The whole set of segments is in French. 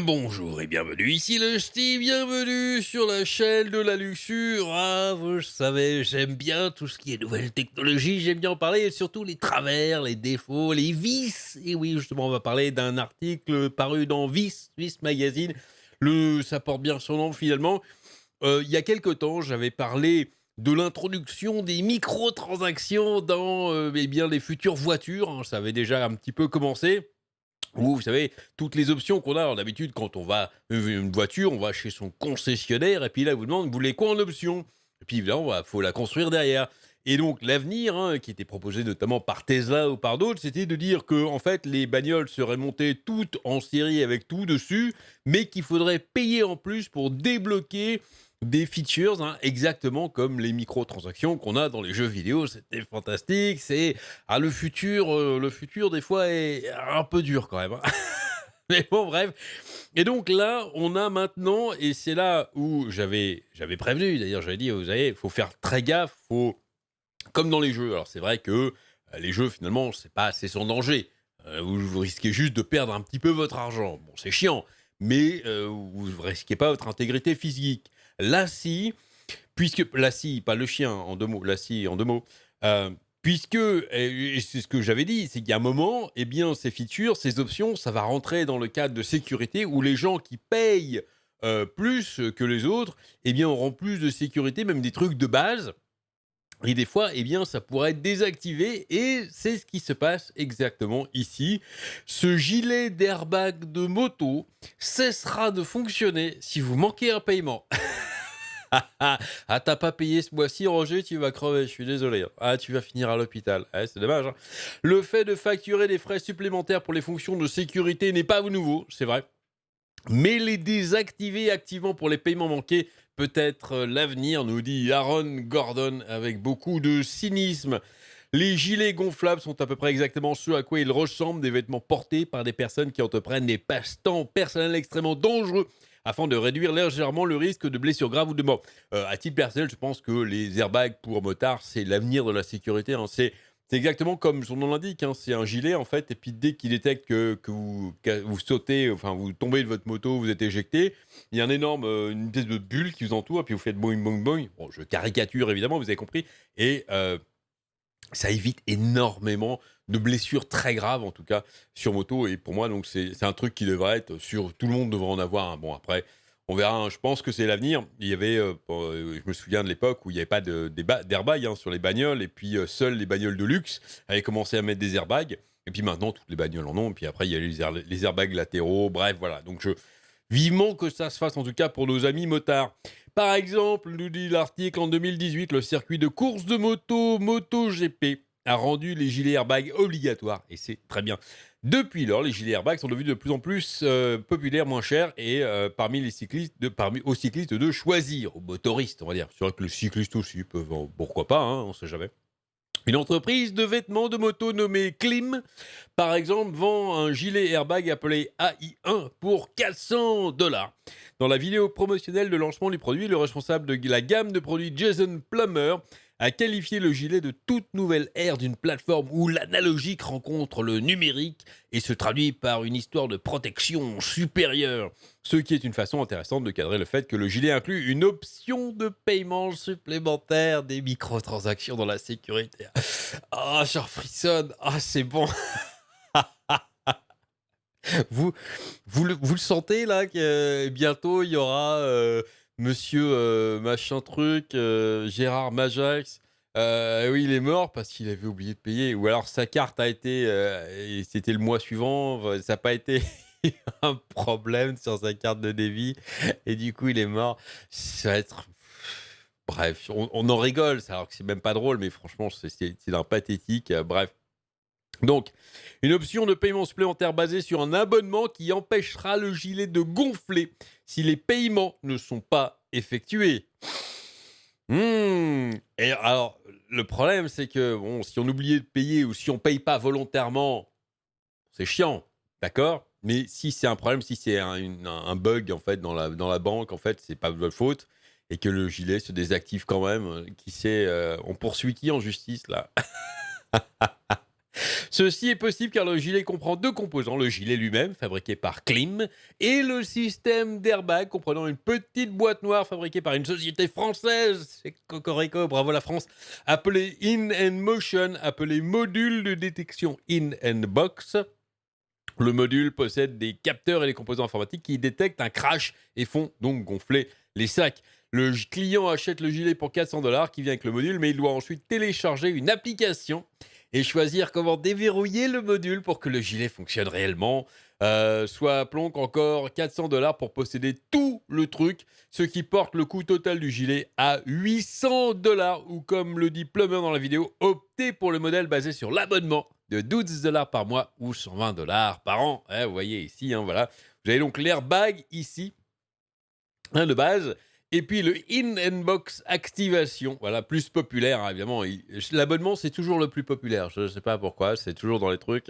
Bonjour et bienvenue, ici le Ch'ti, bienvenue sur la chaîne de la luxure. Ah, vous savez, j'aime bien tout ce qui est nouvelle technologie, j'aime bien en parler, et surtout les travers, les défauts, les vices. Et oui, justement, on va parler d'un article paru dans Vice Magazine. Ça porte bien son nom finalement. Il y a quelque temps, j'avais parlé de l'introduction des microtransactions dans eh bien, les futures voitures, hein. Ça avait déjà un petit peu commencé. Ou vous savez, toutes les options qu'on a d'habitude quand on va une voiture, on va chez son concessionnaire et puis là, il vous demande: «Vous voulez quoi en option?» Et puis évidemment, bah, faut la construire derrière. Et donc l'avenir, hein, qui était proposé notamment par Tesla ou par d'autres, c'était de dire que en fait, les bagnoles seraient montées toutes en série avec tout dessus, mais qu'il faudrait payer en plus pour débloquer des features, hein, exactement comme les microtransactions qu'on a dans les jeux vidéo. C'était fantastique, le futur des fois est un peu dur quand même, hein. Mais bon, bref. Et donc là, on a maintenant, et c'est là où j'avais prévenu d'ailleurs, j'avais dit: «Vous savez, il faut faire très gaffe, faut» comme dans les jeux. Alors c'est vrai que, les jeux finalement, c'est sans danger. Vous risquez juste de perdre un petit peu votre argent. Bon, c'est chiant, mais vous risquez pas votre intégrité physique. Là si, puisque Lassie, pas le chien en 2 mots, Lassie en 2 mots, puisque et c'est ce que j'avais dit, c'est qu'il y a un moment, eh bien, ces features, ces options, ça va rentrer dans le cadre de sécurité où les gens qui payent, plus que les autres, eh bien, auront plus de sécurité, même des trucs de base. Et des fois, eh bien, ça pourrait être désactivé et c'est ce qui se passe exactement ici. Ce gilet d'airbag de moto cessera de fonctionner si vous manquez un paiement. Ah, t'as pas payé ce mois-ci, Roger, tu vas crever, je suis désolé, hein. Ah, tu vas finir à l'hôpital. Ouais, c'est dommage, hein. Le fait de facturer des frais supplémentaires pour les fonctions de sécurité n'est pas nouveau, c'est vrai. Mais les désactiver activement pour les paiements manqués peut être l'avenir, nous dit Aaron Gordon avec beaucoup de cynisme. Les gilets gonflables sont à peu près exactement ce à quoi ils ressemblent, des vêtements portés par des personnes qui entreprennent des passe-temps personnels extrêmement dangereux afin de réduire légèrement le risque de blessures graves ou de mort. À titre personnel, je pense que les airbags pour motards, c'est l'avenir de la sécurité, hein. C'est exactement comme son nom l'indique, hein, c'est un gilet en fait, et puis dès qu'il détecte que vous sautez, enfin vous tombez de votre moto, vous êtes éjecté, il y a une espèce de bulle qui vous entoure, et puis vous faites boing, boing, boing. Bon, je caricature évidemment, vous avez compris. Et ça évite énormément de blessures très graves, en tout cas, sur moto. Et pour moi, donc, c'est un truc qui devrait être sur tout le monde devrait en avoir un. Bon, après, on verra, hein. Je pense que c'est l'avenir. Il y avait, je me souviens de l'époque où il n'y avait pas d'airbag, hein, sur les bagnoles. Et puis, seules les bagnoles de luxe avaient commencé à mettre des airbags. Et puis maintenant, toutes les bagnoles en ont. Et puis après, il y a les airbags latéraux. Bref, voilà. Donc, vivement que ça se fasse, en tout cas, pour nos amis motards. Par exemple, nous dit l'article, en 2018, le circuit de course de moto MotoGP a rendu les gilets airbags obligatoires, et c'est très bien. Depuis lors, les gilets airbags sont devenus de plus en plus populaires, moins chers, et parmi aux cyclistes de choisir, aux motoristes, on va dire. C'est vrai que les cyclistes aussi peuvent, pourquoi pas, hein, on sait jamais. Une entreprise de vêtements de moto nommée Klim, par exemple, vend un gilet airbag appelé AI1 pour 400 $. Dans la vidéo promotionnelle de lancement du produit, le responsable de la gamme de produits, Jason Plummer, a qualifié le gilet de toute nouvelle ère d'une plateforme où l'analogique rencontre le numérique et se traduit par une histoire de protection supérieure. Ce qui est une façon intéressante de cadrer le fait que le gilet inclut une option de paiement supplémentaire, des microtransactions dans la sécurité. Ah, j'en frissonne. Ah, c'est bon. Vous, vous le sentez là que bientôt il y aura monsieur machin truc, Gérard Majax. Oui, il est mort parce qu'il avait oublié de payer. Ou alors sa carte a été, et c'était le mois suivant, ça n'a pas été un problème sur sa carte de débit. Et du coup, il est mort. Ça va être. Bref, on en rigole, alors que c'est même pas drôle, mais franchement, c'est d'un pathétique. Bref. Donc, une option de paiement supplémentaire basée sur un abonnement qui empêchera le gilet de gonfler si les paiements ne sont pas effectués. Et alors, le problème, c'est que bon, si on oubliait de payer ou si on paye pas volontairement, c'est chiant, d'accord. Mais si c'est un problème, si c'est un bug en fait dans la banque, en fait, c'est pas de votre faute et que le gilet se désactive quand même. Qui sait, on poursuit qui en justice là? Ceci est possible car le gilet comprend deux composants, le gilet lui-même, fabriqué par Klim, et le système d'airbag comprenant une petite boîte noire fabriquée par une société française, c'est Cocorico, bravo la France, appelée In and Motion, appelé module de détection In and Box. Le module possède des capteurs et des composants informatiques qui détectent un crash et font donc gonfler les sacs. Le client achète le gilet pour 400 $ qui vient avec le module, mais il doit ensuite télécharger une application et choisir comment déverrouiller le module pour que le gilet fonctionne réellement. Soit plonk encore 400 $ pour posséder tout le truc, ce qui porte le coût total du gilet à 800 $ ou comme le dit Plummer dans la vidéo, optez pour le modèle basé sur l'abonnement de 12 $ par mois ou 120 $ par an. Vous voyez ici, voilà. Vous avez donc l'airbag ici, de base. Et puis le in-box activation, voilà, plus populaire, hein, évidemment. L'abonnement, c'est toujours le plus populaire. Je ne sais pas pourquoi, c'est toujours dans les trucs.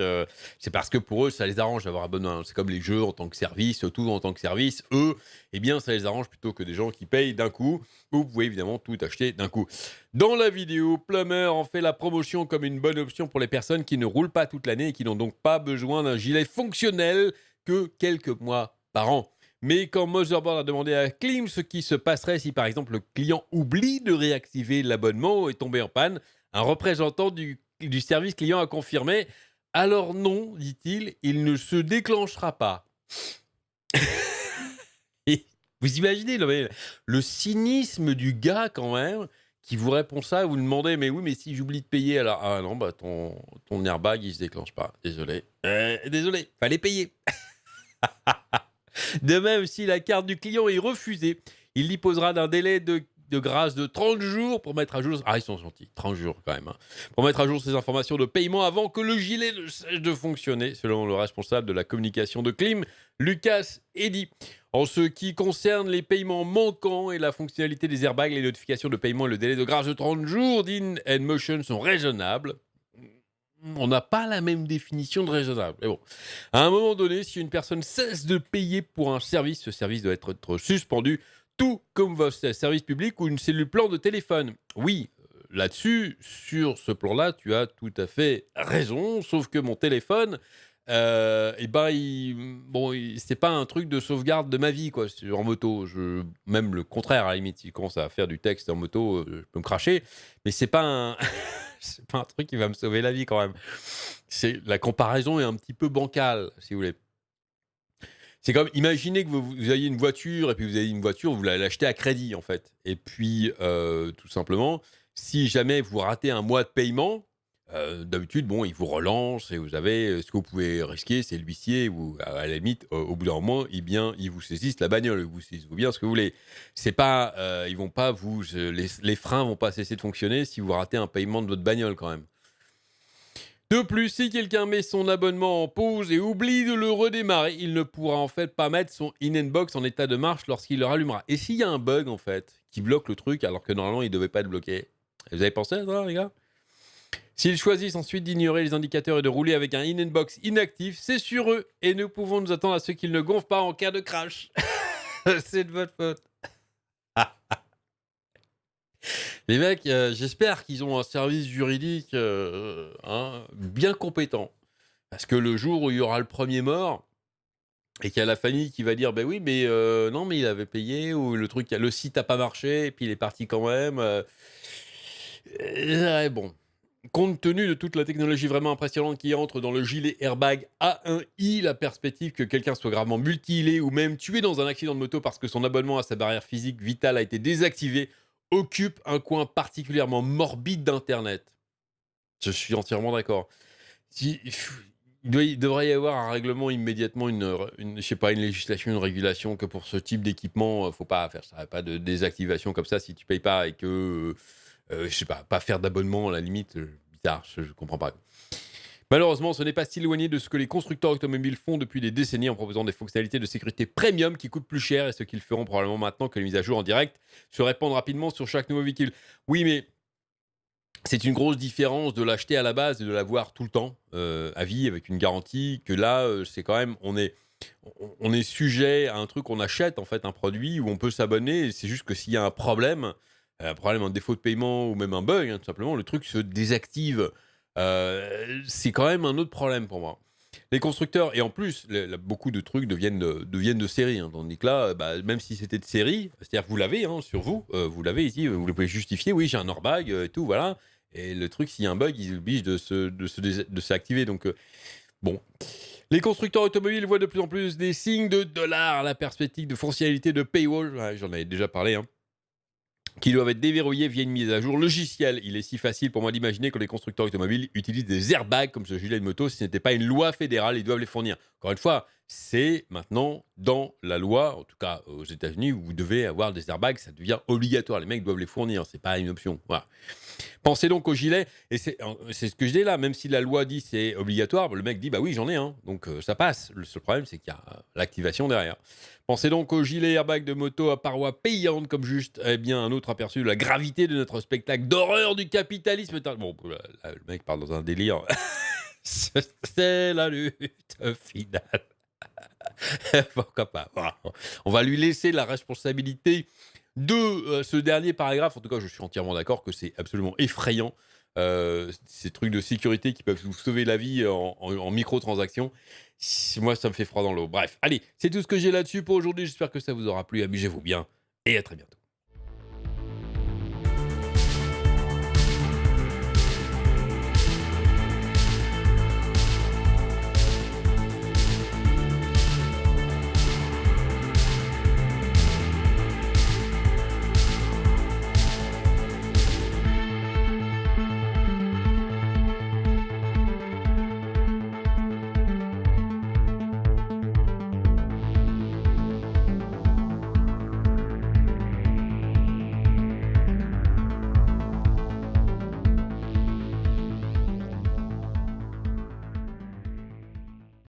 C'est parce que pour eux, ça les arrange d'avoir abonnement. C'est comme les jeux en tant que service, tout en tant que service. Eux, eh bien, ça les arrange plutôt que des gens qui payent d'un coup. Vous pouvez évidemment tout acheter d'un coup. Dans la vidéo, Plummer en fait la promotion comme une bonne option pour les personnes qui ne roulent pas toute l'année et qui n'ont donc pas besoin d'un gilet fonctionnel que quelques mois par an. Mais quand Motherboard a demandé à Klim ce qui se passerait si par exemple le client oublie de réactiver l'abonnement ou est tombé en panne, un représentant du service client a confirmé « Alors non, dit-il, il ne se déclenchera pas. » Et vous imaginez le cynisme du gars quand même qui vous répond ça, vous lui demandez « Mais oui, mais si j'oublie de payer, alors... » Ah non, bah ton airbag, il se déclenche pas. Désolé. Désolé, fallait payer. De même, si la carte du client est refusée, il disposera d'un délai de grâce de 30 jours pour mettre à jour... Ah, ils sont gentils, 30 jours quand même. Pour mettre à jour ses informations de paiement avant que le gilet ne cesse de fonctionner, selon le responsable de la communication de Klim, Lucas Eddy. En ce qui concerne les paiements manquants et la fonctionnalité des airbags, les notifications de paiement et le délai de grâce de 30 jours d'In-Motion sont raisonnables. On n'a pas la même définition de raisonnable. Mais bon, à un moment donné, si une personne cesse de payer pour un service, ce service doit être suspendu, tout comme votre service public ou une cellule plan de téléphone. Oui, là-dessus, sur ce plan-là, tu as tout à fait raison, sauf que mon téléphone, c'est pas un truc de sauvegarde de ma vie, quoi, en moto. Même le contraire, à la limite, s'il commence à faire du texte en moto, je peux me cracher, mais c'est pas un... c'est pas un truc qui va me sauver la vie quand même. La comparaison est un petit peu bancale, si vous voulez. C'est comme, imaginez que vous ayez une voiture, et puis vous avez une voiture, vous l'achetez à crédit, en fait. Et puis, tout simplement, si jamais vous ratez un mois de paiement, d'habitude, bon, ils vous relancent, et vous avez, ce que vous pouvez risquer, c'est l'huissier, ou à la limite, au bout d'un moment, ils vous saisissent la bagnole, ils vous saisissent bien ce que vous voulez. C'est pas, ils vont pas les freins vont pas cesser de fonctionner si vous ratez un paiement de votre bagnole, quand même. De plus, si quelqu'un met son abonnement en pause et oublie de le redémarrer, il ne pourra en fait pas mettre son in-box en état de marche lorsqu'il le rallumera. Et s'il y a un bug en fait qui bloque le truc alors que normalement il ne devait pas être bloqué, vous avez pensé à ça, les gars? S'ils choisissent ensuite d'ignorer les indicateurs et de rouler avec un in-box inactif, c'est sur eux et nous pouvons nous attendre à ce qu'ils ne gonflent pas en cas de crash. C'est de votre faute. Les mecs, j'espère qu'ils ont un service juridique bien compétent. Parce que le jour où il y aura le premier mort, et qu'il y a la famille qui va dire ben oui, mais non, mais il avait payé, ou le site n'a pas marché, et puis il est parti quand même. Bon. Compte tenu de toute la technologie vraiment impressionnante qui entre dans le gilet airbag A1i, la perspective que quelqu'un soit gravement mutilé ou même tué dans un accident de moto parce que son abonnement à sa barrière physique vitale a été désactivé occupe un coin particulièrement morbide d'Internet. Je suis entièrement d'accord. Il devrait y avoir un règlement immédiatement, je sais pas, une législation, une régulation que pour ce type d'équipement, faut pas faire ça, pas de désactivation comme ça si tu payes pas et que, je sais pas faire d'abonnement à la limite, bizarre, je comprends pas. Malheureusement, ce n'est pas si éloigné de ce que les constructeurs automobiles font depuis des décennies en proposant des fonctionnalités de sécurité premium qui coûtent plus cher et ce qu'ils feront probablement maintenant que les mises à jour en direct se répandent rapidement sur chaque nouveau véhicule. Oui, mais c'est une grosse différence de l'acheter à la base et de l'avoir tout le temps, à vie, avec une garantie, que là, c'est quand même, on est sujet à un truc, on achète en fait un produit où on peut s'abonner, et c'est juste que s'il y a un problème, un défaut de paiement ou même un bug, tout simplement, le truc se désactive c'est quand même un autre problème pour moi. Les constructeurs et en plus, beaucoup de trucs deviennent de série, hein, tandis que là, bah, même si c'était de série, c'est-à-dire que vous l'avez, hein, sur vous, vous l'avez ici, vous le pouvez justifier: «Oui, j'ai un airbag, et tout, voilà» et le truc, s'il y a un bug, ils obligent de s'activer donc bon. Les constructeurs automobiles voient de plus en plus des signes de dollars à la perspective de fonctionnalités de paywall, ouais, j'en avais déjà parlé, hein, qui doivent être déverrouillés via une mise à jour logicielle. Il est si facile pour moi d'imaginer que les constructeurs automobiles utilisent des airbags comme ce gilet de moto. Si ce n'était pas une loi fédérale, ils doivent les fournir. Encore une fois, c'est maintenant dans la loi, en tout cas aux États-Unis, où vous devez avoir des airbags, ça devient obligatoire. Les mecs doivent les fournir, c'est pas une option. Voilà. Pensez donc au gilet, et c'est ce que je dis là, même si la loi dit c'est obligatoire, le mec dit bah oui, j'en ai un, donc ça passe. Le seul problème, c'est qu'il y a l'activation derrière. Pensez donc au gilet airbag de moto à parois payantes comme juste bien un autre aperçu de la gravité de notre spectacle d'horreur du capitalisme. Bon, là, le mec parle dans un délire. C'est la lutte finale. Pourquoi pas. Voilà. On va lui laisser la responsabilité de ce dernier paragraphe. En tout cas, je suis entièrement d'accord que c'est absolument effrayant. Ces trucs de sécurité qui peuvent vous sauver la vie en microtransactions. Moi, ça me fait froid dans l'eau. Bref, allez, c'est tout ce que j'ai là-dessus pour aujourd'hui. J'espère que ça vous aura plu. Amusez-vous bien et à très bientôt.